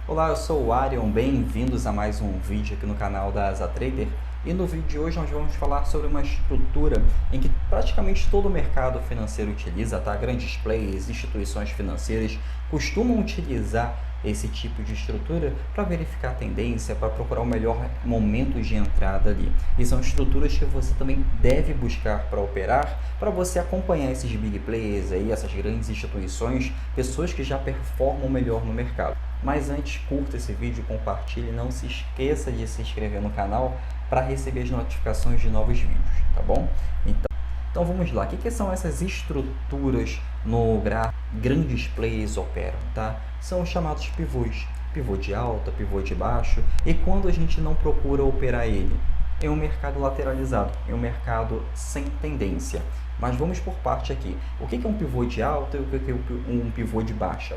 Olá, eu sou o Arion, bem-vindos a mais um vídeo aqui no canal da AsaTrader. E no vídeo de hoje nós vamos falar sobre uma estrutura em que praticamente todo o mercado financeiro utiliza, tá? Grandes players, instituições financeiras costumam utilizar esse tipo de estrutura para verificar a tendência, para procurar o melhor momento de entrada ali. E são estruturas que você também deve buscar para operar, para você acompanhar esses big players aí, essas grandes instituições, pessoas que já performam melhor no mercado. Mas antes, curta esse vídeo, compartilhe, não se esqueça de se inscrever no canal para receber as notificações de novos vídeos, tá bom? Então vamos lá, o que são essas estruturas no gráfico grandes players operam, tá? São os chamados pivôs, pivô de alta, pivô de baixo, e quando a gente não procura operar ele? É um mercado lateralizado, é um mercado sem tendência. Mas vamos por parte aqui. O que é um pivô de alta e o que é um pivô de baixa?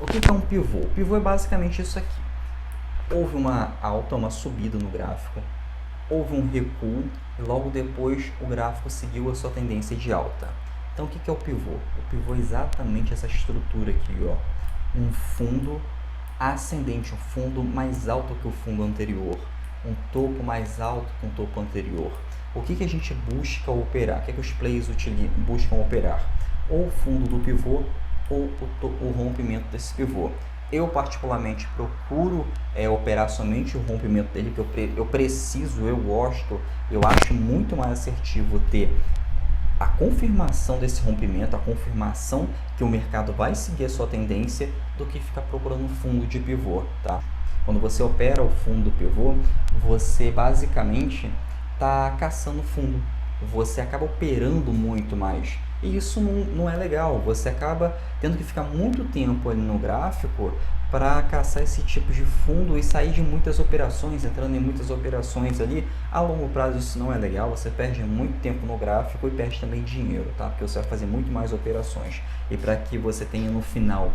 O que é um pivô? O pivô é basicamente isso aqui. Houve uma alta, uma subida no gráfico, houve um recuo e logo depois o gráfico seguiu a sua tendência de alta. Então o que é o pivô? O pivô é exatamente essa estrutura aqui, ó. Um fundo ascendente, um fundo mais alto que o fundo anterior, um topo mais alto que o topo anterior. O que a gente busca operar? O que os players buscam operar? Ou o fundo do pivô ou o rompimento desse pivô. Eu particularmente procuro operar somente o rompimento dele, porque eu preciso, eu gosto, eu acho muito mais assertivo ter a confirmação desse rompimento, a confirmação que o mercado vai seguir a sua tendência, do que ficar procurando um fundo de pivô, tá? Quando você opera o fundo do pivô, você basicamente está caçando fundo, você acaba operando muito mais. E isso não é legal, você acaba tendo que ficar muito tempo ali no gráfico para caçar esse tipo de fundo e sair de muitas operações, entrando em muitas operações ali. A longo prazo isso não é legal, você perde muito tempo no gráfico e perde também dinheiro, tá? Porque você vai fazer muito mais operações. E para que você tenha no final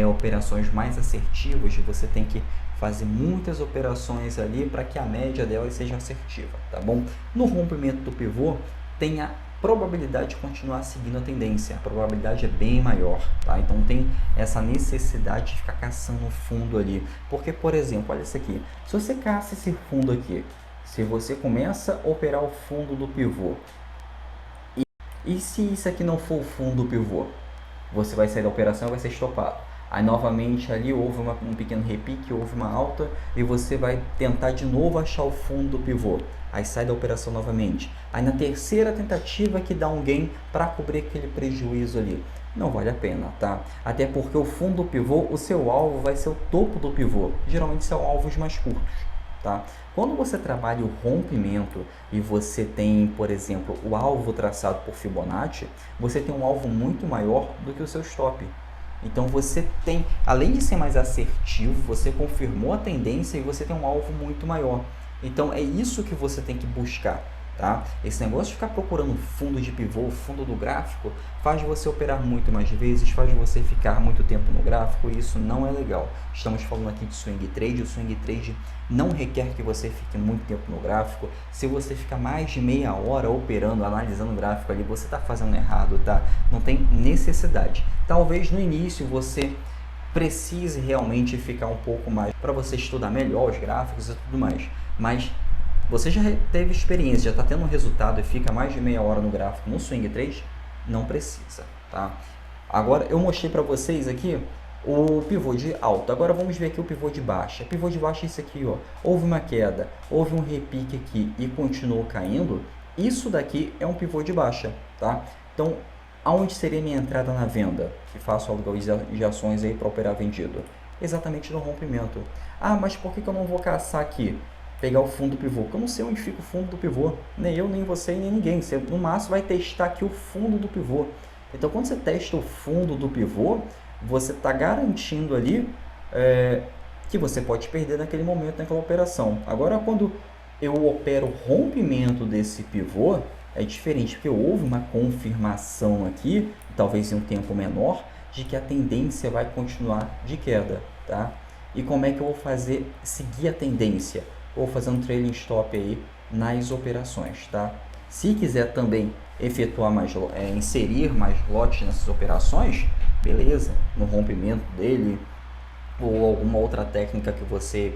operações mais assertivas, você tem que fazer muitas operações ali para que a média dela seja assertiva, tá bom? No rompimento do pivô, tem a probabilidade de continuar seguindo a tendência, a probabilidade é bem maior, tá? Então tem essa necessidade de ficar caçando o fundo ali, porque, por exemplo, olha isso aqui, se você caça esse fundo aqui, se você começa a operar o fundo do pivô, e se isso aqui não for o fundo do pivô, você vai sair da operação e vai ser estopado. Aí novamente ali houve um pequeno repique, houve uma alta e você vai tentar de novo achar o fundo do pivô. Aí sai da operação novamente. Aí na terceira tentativa que dá um gain para cobrir aquele prejuízo ali. Não vale a pena, tá? Até porque o fundo do pivô, o seu alvo vai ser o topo do pivô. Geralmente são alvos mais curtos, tá? Quando você trabalha o rompimento e você tem, por exemplo, o alvo traçado por Fibonacci, você tem um alvo muito maior do que o seu stop. Então você tem, além de ser mais assertivo, você confirmou a tendência e você tem um alvo muito maior. Então é isso que você tem que buscar, tá? Esse negócio de ficar procurando fundo de pivô, fundo do gráfico, faz você operar muito mais vezes, faz você ficar muito tempo no gráfico, e isso não é legal. Estamos falando aqui de swing trade, o swing trade não requer que você fique muito tempo no gráfico. Se você ficar mais de meia hora operando, analisando o gráfico ali, você está fazendo errado, tá? Não tem necessidade. Talvez no início você precise realmente ficar um pouco mais para você estudar melhor os gráficos e tudo mais, mas você já teve experiência, já está tendo um resultado e fica mais de meia hora no gráfico no swing trade? Não precisa, tá? Agora eu mostrei para vocês aqui o pivô de alta. Agora vamos ver aqui o pivô de baixa. O pivô de baixa é isso aqui, ó. Houve uma queda, houve um repique aqui e continuou caindo. Isso daqui é um pivô de baixa, tá? Então, aonde seria minha entrada na venda? Que faço aluguel de ações aí para operar vendido? Exatamente no rompimento. Ah, mas por que eu não vou caçar aqui? Pegar o fundo do pivô, porque eu não sei onde fica o fundo do pivô, nem eu, nem você, nem ninguém. Você no máximo vai testar aqui o fundo do pivô. Então quando você testa o fundo do pivô, você está garantindo ali que você pode perder naquele momento, naquela operação. Agora quando eu opero o rompimento desse pivô, é diferente, porque houve uma confirmação aqui, talvez em um tempo menor, de que a tendência vai continuar de queda, tá? E como é que eu vou fazer, seguir a tendência? Ou fazer um trailing stop aí nas operações, tá? Se quiser também efetuar inserir mais lotes nessas operações, beleza, no rompimento dele, ou alguma outra técnica que você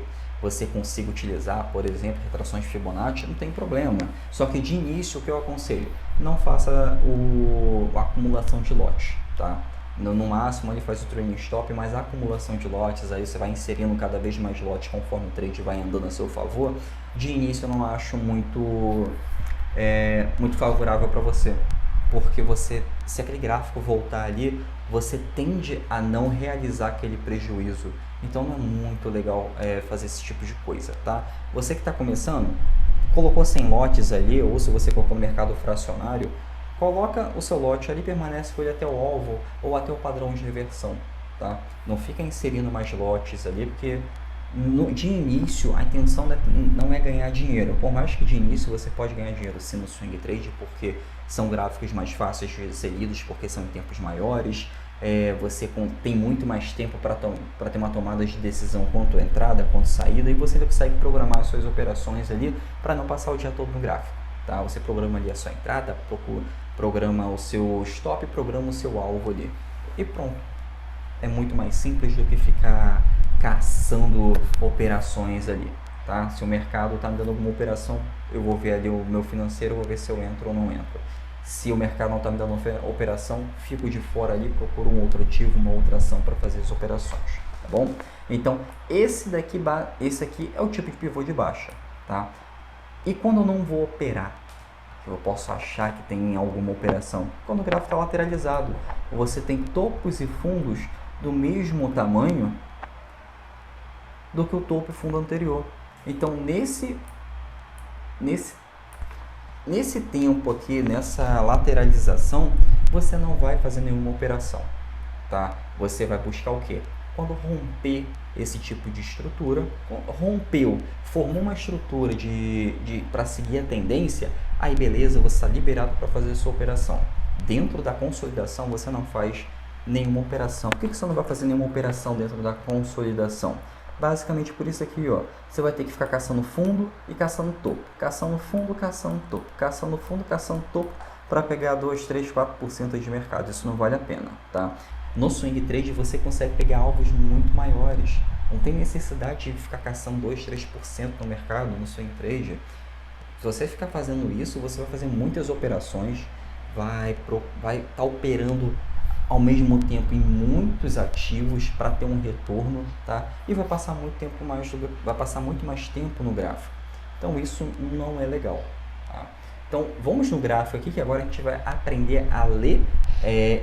consiga utilizar, por exemplo, retrações Fibonacci, não tem problema. Só que de início, o que eu aconselho? Não faça a acumulação de lotes, tá? No máximo ele faz o trailing stop, mas a acumulação de lotes, aí você vai inserindo cada vez mais lotes conforme o trade vai andando a seu favor. De início eu não acho muito favorável para você, porque se aquele gráfico voltar ali, você tende a não realizar aquele prejuízo. Então não é muito legal fazer esse tipo de coisa, tá? Você que está começando, colocou 100 lotes ali, ou se você colocou no mercado fracionário, coloca o seu lote ali, permanece com ele até o alvo ou até o padrão de reversão, tá? Não fica inserindo mais lotes ali, porque de início a intenção não é ganhar dinheiro. Por mais que de início você pode ganhar dinheiro sim no swing trade, porque são gráficos mais fáceis de ser lidos, porque são em tempos maiores. Você tem muito mais tempo para ter uma tomada de decisão quanto entrada, quanto saída, e você ainda consegue programar as suas operações ali para não passar o dia todo no gráfico, tá? Você programa ali a sua entrada, programa o seu stop, programa o seu alvo ali e pronto. É muito mais simples do que ficar caçando operações ali, tá? Se o mercado está me dando alguma operação, eu vou ver ali o meu financeiro, vou ver se eu entro ou não entro. Se o mercado não está me dando operação, fico de fora ali, procuro um outro ativo, uma outra ação para fazer as operações, tá bom? Então, esse aqui é o tipo de pivô de baixa, tá? E quando eu não vou operar, eu posso achar que tem alguma operação, quando o gráfico está lateralizado, você tem topos e fundos do mesmo tamanho do que o topo e fundo anterior. Então, nesse tempo aqui, nessa lateralização, você não vai fazer nenhuma operação, tá? Você vai buscar o quê? Quando romper esse tipo de estrutura, formou uma estrutura para seguir a tendência, aí beleza, você está liberado para fazer a sua operação. Dentro da consolidação, você não faz nenhuma operação. Por que você não vai fazer nenhuma operação dentro da consolidação? Basicamente por isso aqui, ó, você vai ter que ficar caçando fundo e caçando topo, caçando fundo, caçando topo, caçando fundo, caçando topo, para pegar 2, 3, 4% de mercado. Isso não vale a pena, tá? No swing trade você consegue pegar alvos muito maiores. Não tem necessidade de ficar caçando 2, 3% no mercado, no swing trade. Se você ficar fazendo isso, você vai fazer muitas operações, vai estar operando ao mesmo tempo em muitos ativos para ter um retorno, tá? E vai passar muito mais tempo no gráfico. Então isso não é legal, tá? Então vamos no gráfico aqui, que agora a gente vai aprender a ler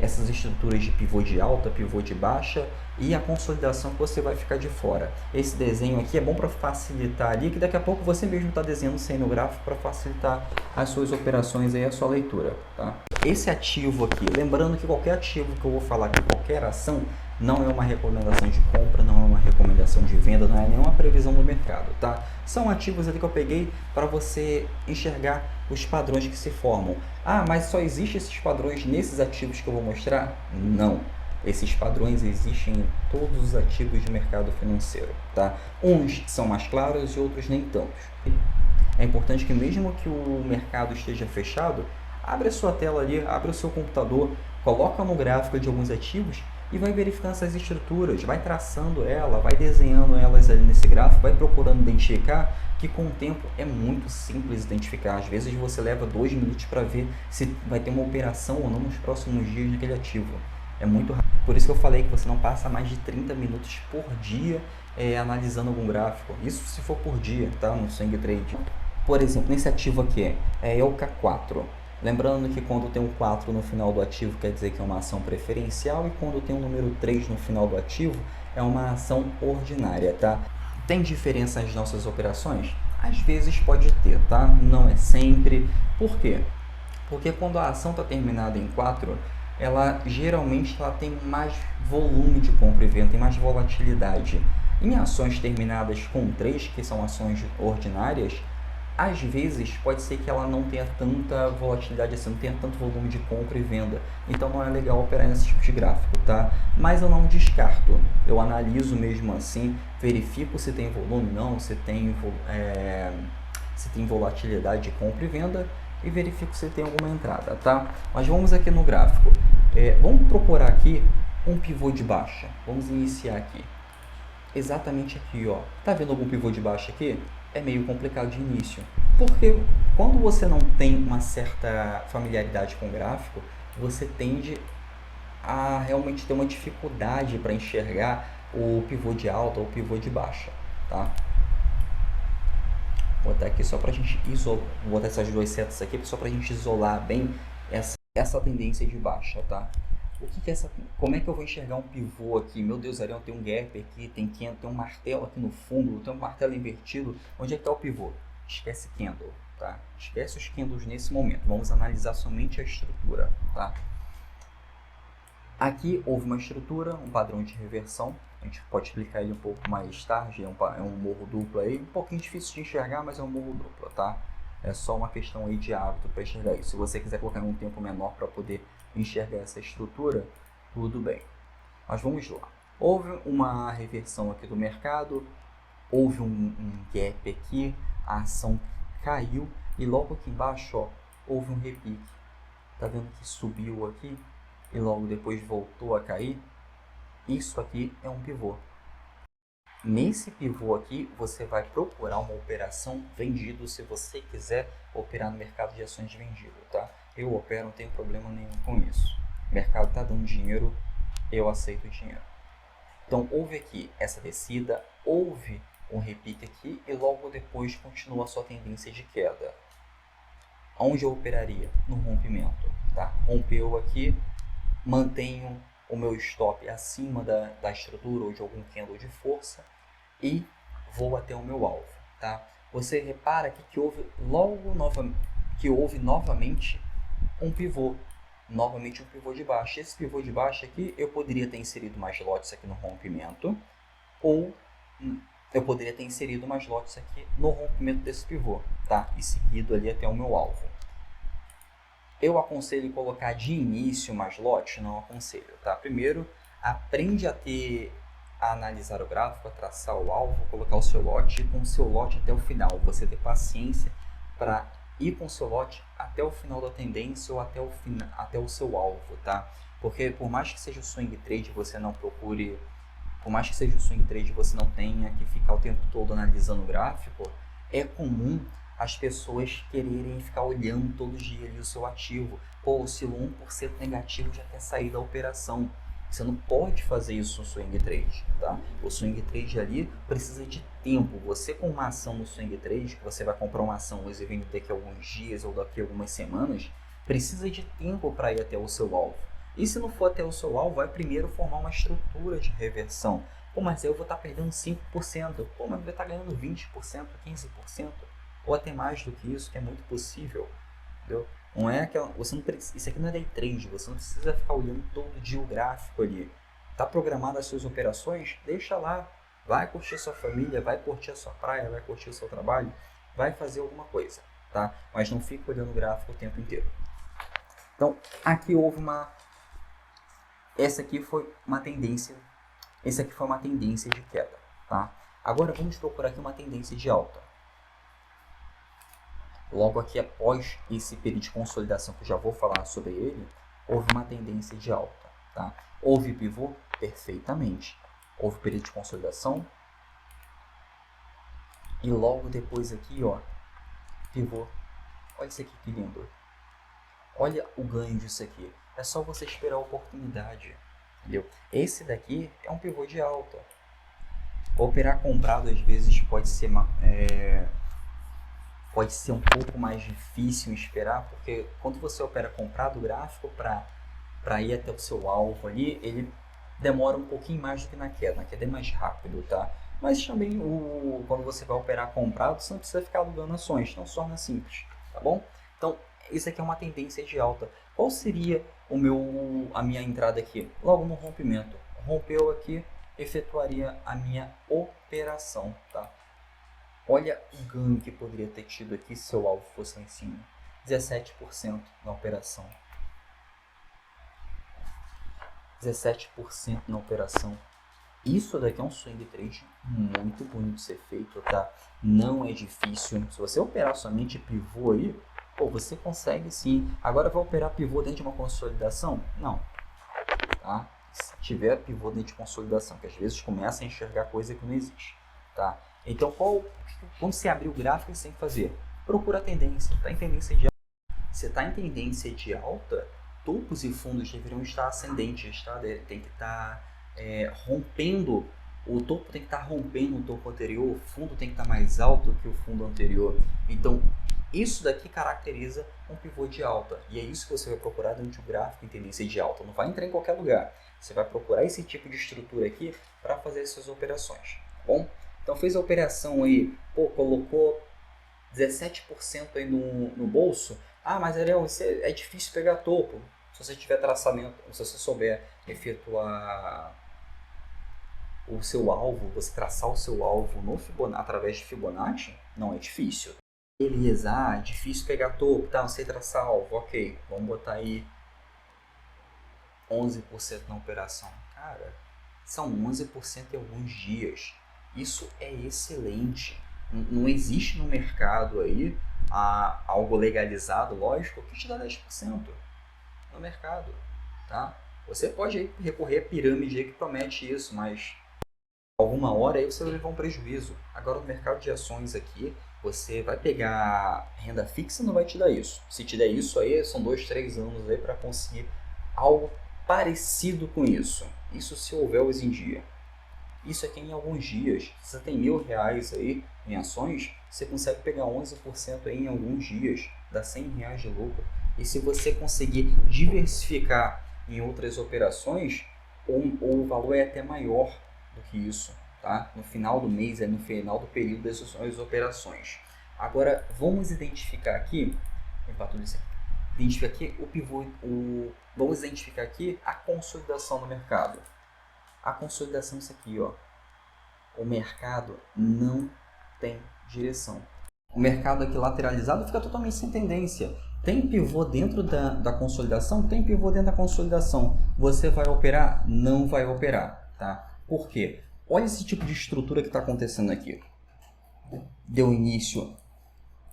essas estruturas de pivô de alta, pivô de baixa e a consolidação que você vai ficar de fora. Esse desenho aqui é bom para facilitar ali, que daqui a pouco você mesmo está desenhando sem no gráfico para facilitar as suas operações e a sua leitura, tá? Esse ativo aqui, lembrando que qualquer ativo que eu vou falar aqui, qualquer ação, não é uma recomendação de compra, não é uma recomendação de venda, não é nenhuma previsão do mercado, tá? São ativos ali que eu peguei para você enxergar os padrões que se formam. Ah, mas só existem esses padrões nesses ativos que eu vou mostrar? Não. Esses padrões existem em todos os ativos de mercado financeiro, tá? Uns são mais claros e outros nem tantos. É importante que mesmo que o mercado esteja fechado, abre a sua tela ali, abre o seu computador, coloca no gráfico de alguns ativos e vai verificando essas estruturas, vai traçando ela, vai desenhando elas ali nesse gráfico, vai procurando identificar, que com o tempo é muito simples identificar. Às vezes você leva 2 minutos para ver se vai ter uma operação ou não nos próximos dias naquele ativo. É muito rápido. Por isso que eu falei que você não passa mais de 30 minutos por dia analisando algum gráfico. Isso se for por dia, tá? No swing trade. Por exemplo, nesse ativo aqui, é o K4. Lembrando que quando tem um 4 no final do ativo quer dizer que é uma ação preferencial, e quando tem um número 3 no final do ativo é uma ação ordinária, tá? Tem diferença nas nossas operações? Às vezes pode ter, tá? Não é sempre. Por quê? Porque quando a ação está terminada em 4, ela geralmente tem mais volume de compra e venda, tem mais volatilidade. Em ações terminadas com 3, que são ações ordinárias, às vezes pode ser que ela não tenha tanta volatilidade assim, não tenha tanto volume de compra e venda. Então não é legal operar nesse tipo de gráfico, tá? Mas eu não descarto, eu analiso mesmo assim, verifico se tem volume, não, se tem volatilidade de compra e venda, e verifico se tem alguma entrada, tá? Mas vamos aqui no gráfico. Vamos procurar aqui um pivô de baixa. Vamos iniciar aqui. exatamente aqui, ó. Tá vendo algum pivô de baixo aqui? É meio complicado de início. Porque quando você não tem uma certa familiaridade com o gráfico, você tende a realmente ter uma dificuldade para enxergar o pivô de alta ou o pivô de baixa, tá? Vou botar aqui só para a gente isolar, vou botar essas duas setas aqui só para a gente isolar bem essa tendência de baixa, tá? O que é essa? Como é que eu vou enxergar um pivô aqui? Meu Deus, Ariel, tem um gap aqui, tem um martelo aqui no fundo, tem um martelo invertido. Onde é que está o pivô? Esquece candle, tá? Esquece os candles nesse momento. Vamos analisar somente a estrutura, tá? Aqui houve uma estrutura, um padrão de reversão. A gente pode explicar ele um pouco mais tarde. É um morro duplo aí, um pouquinho difícil de enxergar, mas é um morro duplo, tá? É só uma questão aí de hábito para enxergar isso. Se você quiser colocar em um tempo menor para poder enxergar essa estrutura, tudo bem. Mas vamos lá. Houve uma reversão aqui do mercado, houve um gap aqui, a ação caiu e logo aqui embaixo, ó, houve um repique. Tá vendo que subiu aqui e logo depois voltou a cair? Isso aqui é um pivô. Nesse pivô aqui, você vai procurar uma operação vendido se você quiser operar no mercado de ações de vendido, tá? Eu opero, não tenho problema nenhum com isso. O mercado está dando dinheiro, eu aceito o dinheiro. Então, houve aqui essa descida, houve um repique aqui e logo depois continua a sua tendência de queda. Onde eu operaria? No rompimento, tá? Rompeu aqui, mantenho o meu stop acima da estrutura ou de algum candle de força e vou até o meu alvo, tá? Você repara aqui que houve novamente um pivô, novamente um pivô de baixo. Esse pivô de baixo aqui eu poderia ter inserido mais lotes aqui no rompimento ou eu poderia ter inserido mais lotes aqui no rompimento desse pivô, tá? E seguido ali até o meu alvo. Eu aconselho colocar de início mais lotes? Não aconselho, tá? Primeiro, aprende a analisar o gráfico, a traçar o alvo, colocar o seu lote e com o seu lote até o final. Você ter paciência para ir com o seu lote até o final da tendência ou até o seu alvo, tá? Porque por mais que seja o swing trade, você não procure... Por mais que seja o swing trade, você não tenha que ficar o tempo todo analisando o gráfico, é comum as pessoas quererem ficar olhando todo dia ali o seu ativo. Pô, oscilou 1% negativo, já quer sair da operação. Você não pode fazer isso no swing trade, tá? O swing trade ali precisa de tempo. Você com uma ação no swing trade, que você vai comprar uma ação hoje e daqui a alguns dias ou daqui a algumas semanas, precisa de tempo para ir até o seu alvo. E se não for até o seu alvo, vai primeiro formar uma estrutura de reversão. Pô, mas eu vou estar perdendo 5%. Pô, mas vai estar ganhando 20%, 15%. Ou até mais do que isso, que é muito possível. Entendeu? Não é aquela, você não precisa, isso aqui não é day trade, você não precisa ficar olhando todo dia o gráfico ali. Está programado as suas operações? Deixa lá. Vai curtir sua família, vai curtir a sua praia, vai curtir o seu trabalho, vai fazer alguma coisa, tá? Mas não fica olhando o gráfico o tempo inteiro. Então, aqui houve essa aqui foi uma tendência de queda, tá? Agora vamos procurar aqui uma tendência de alta. Logo aqui após esse período de consolidação que eu já vou falar sobre ele, houve uma tendência de alta, tá? Houve pivô? Perfeitamente. Houve período de consolidação. E logo depois aqui, ó, pivô. Olha isso aqui que lindo. Olha o ganho disso aqui. É só você esperar a oportunidade, entendeu? Esse daqui é um pivô de alta. Operar comprado às vezes pode ser um pouco mais difícil esperar, porque quando você opera comprado, o gráfico para ir até o seu alvo ali, ele demora um pouquinho mais do que na queda. Na queda é mais rápido, tá? Mas também quando você vai operar comprado, você não precisa ficar alugando ações, não se torna simples, tá bom? Então, isso aqui é uma tendência de alta. Qual seria a minha entrada aqui? Logo no rompimento. Rompeu aqui, efetuaria a minha operação, tá? Olha o ganho que poderia ter tido aqui se seu alvo fosse lá em cima. 17% na operação. 17% na operação. Isso daqui é um swing trade muito bonito de ser feito, tá? Não é difícil. Se você operar somente pivô aí, pô, você consegue sim. Agora vai operar pivô dentro de uma consolidação? Não. Tá? se tiver pivô dentro de consolidação, que às vezes começa a enxergar coisa que não existe, tá? Então, quando você abrir o gráfico, você tem que fazer? Procura a tendência. Está em tendência de alta? Se está em tendência de alta, topos e fundos deveriam estar ascendentes, tá? Tem que estar rompendo, o topo tem que estar rompendo o topo anterior, o fundo tem que estar mais alto que o fundo anterior. Então, isso daqui caracteriza um pivô de alta. E é isso que você vai procurar dentro de um gráfico em tendência de alta. Não vai entrar em qualquer lugar. Você vai procurar esse tipo de estrutura aqui para fazer essas operações, tá bom? Então, fez a operação aí, colocou 17% aí no bolso. Ah, mas Ariel, é difícil pegar topo. Se você tiver traçamento, se você souber efetuar o seu alvo, você traçar o seu alvo no Fibonacci, através de Fibonacci, não é difícil. Beleza, difícil pegar topo, tá? Não sei traçar alvo, ok. Vamos botar aí 11% na operação. Cara, são 11% em alguns dias. Isso é excelente. Não existe no mercado aí algo legalizado, lógico, que te dá 10% no mercado, tá? Você pode aí recorrer a pirâmide aí que promete isso, mas alguma hora aí você vai levar um prejuízo. Agora no mercado de ações aqui, você vai pegar renda fixa, não vai te dar isso. Se te der isso aí, são 2, 3 anos aí para conseguir algo parecido com isso. Isso se houver hoje em dia. Isso aqui em alguns dias. Se você tem R$1.000 aí em ações, você consegue pegar 11% aí em alguns dias, dá R$100 de lucro. E se você conseguir diversificar em outras operações, o valor é até maior do que isso, tá? No final do mês, no final do período das operações. Agora, vamos identificar aqui, identificar aqui o pivô, vamos identificar aqui a consolidação no mercado. A consolidação é isso aqui, ó. O mercado não tem direção. O mercado aqui lateralizado fica totalmente sem tendência. Tem pivô dentro da consolidação? Tem pivô dentro da consolidação. Você vai operar? Não vai operar, tá? Por quê? Olha esse tipo de estrutura que está acontecendo aqui. Deu início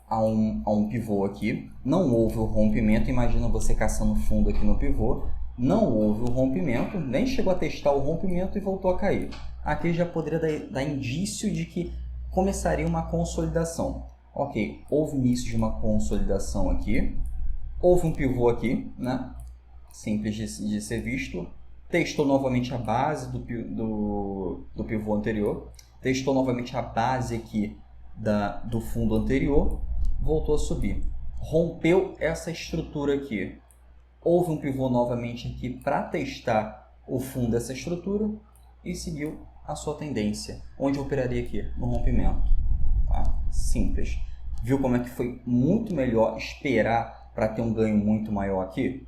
a um pivô aqui. Não houve o rompimento. Imagina você caçando fundo aqui no pivô. Não houve o rompimento, nem chegou a testar o rompimento e voltou a cair. Aqui já poderia dar indício de que começaria uma consolidação. Ok, houve início de uma consolidação aqui. Houve um pivô aqui, né? Simples de ser visto. Testou novamente a base do pivô anterior. Testou novamente a base aqui do fundo anterior. Voltou a subir. Rompeu essa estrutura aqui. Houve um pivô novamente aqui para testar o fundo dessa estrutura e seguiu a sua tendência. Onde eu operaria aqui? No rompimento. Tá? Simples. Viu como é que foi muito melhor esperar para ter um ganho muito maior aqui?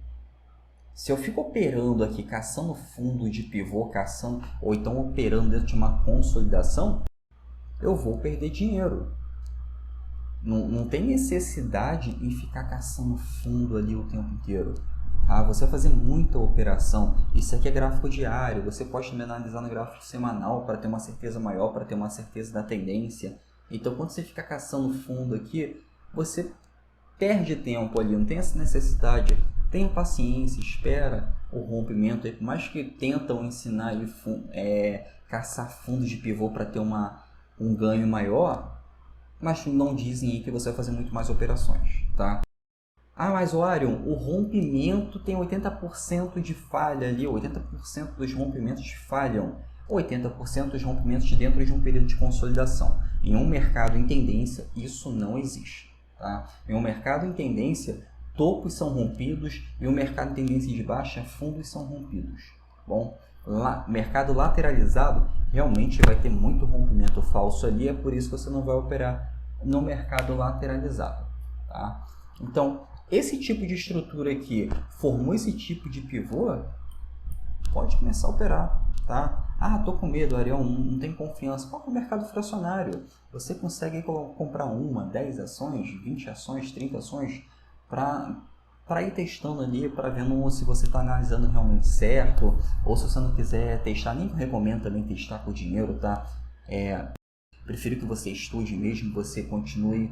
Se eu fico operando aqui, caçando fundo de pivô, ou então operando dentro de uma consolidação, eu vou perder dinheiro. Não tem necessidade em ficar caçando fundo ali o tempo inteiro. Você vai fazer muita operação. Isso aqui é gráfico diário. Você pode também analisar no gráfico semanal para ter uma certeza maior, para ter uma certeza da tendência. Então, quando você fica caçando fundo aqui, você perde tempo ali. Não tem essa necessidade. Tenha paciência, espera o rompimento. Por mais que tentam ensinar aí, caçar fundos de pivô para ter um ganho maior, mas não dizem aí que você vai fazer muito mais operações, tá? Mas o Arion, o rompimento tem 80% de falha ali, 80% dos rompimentos falham, 80% dos rompimentos dentro de um período de consolidação. Em um mercado em tendência, isso não existe, tá? Em um mercado em tendência, topos são rompidos e o mercado em tendência de baixa, fundos são rompidos. Bom, mercado lateralizado, realmente vai ter muito rompimento falso ali, é por isso que você não vai operar no mercado lateralizado, tá? Então, esse tipo de estrutura aqui formou esse tipo de pivô, pode começar a operar, tá? Tô com medo, Ariel, não tem confiança. Qual é o mercado fracionário? Você consegue comprar 10 ações, 20 ações, 30 ações para ir testando ali, para ver se você está analisando realmente certo, ou se você não quiser testar, nem recomendo também testar com dinheiro, tá? Prefiro que você estude mesmo, você continue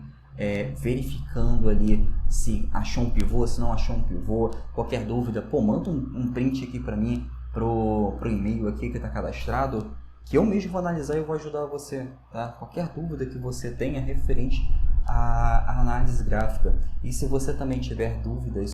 verificando ali se achou um pivô, se não achou um pivô. Qualquer dúvida, manda um print aqui para mim pro e-mail aqui que está cadastrado, que eu mesmo vou analisar e eu vou ajudar você, tá? Qualquer dúvida que você tenha referente à análise gráfica. E se você também tiver dúvidas,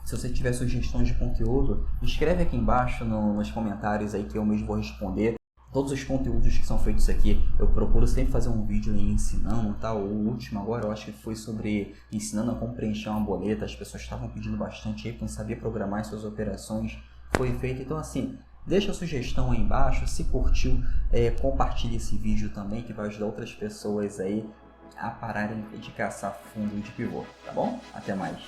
se você tiver sugestões de conteúdo, escreve aqui embaixo nos comentários aí que eu mesmo vou responder. Todos os conteúdos que são feitos aqui, eu procuro sempre fazer um vídeo aí ensinando, tá? O último agora eu acho que foi sobre ensinando a como preencher uma boleta. As pessoas estavam pedindo bastante aí, quem sabia programar suas operações, foi feito. Então assim, deixa a sugestão aí embaixo, se curtiu, compartilhe esse vídeo também, que vai ajudar outras pessoas aí a pararem de caçar fundo de pivô, tá bom? Até mais!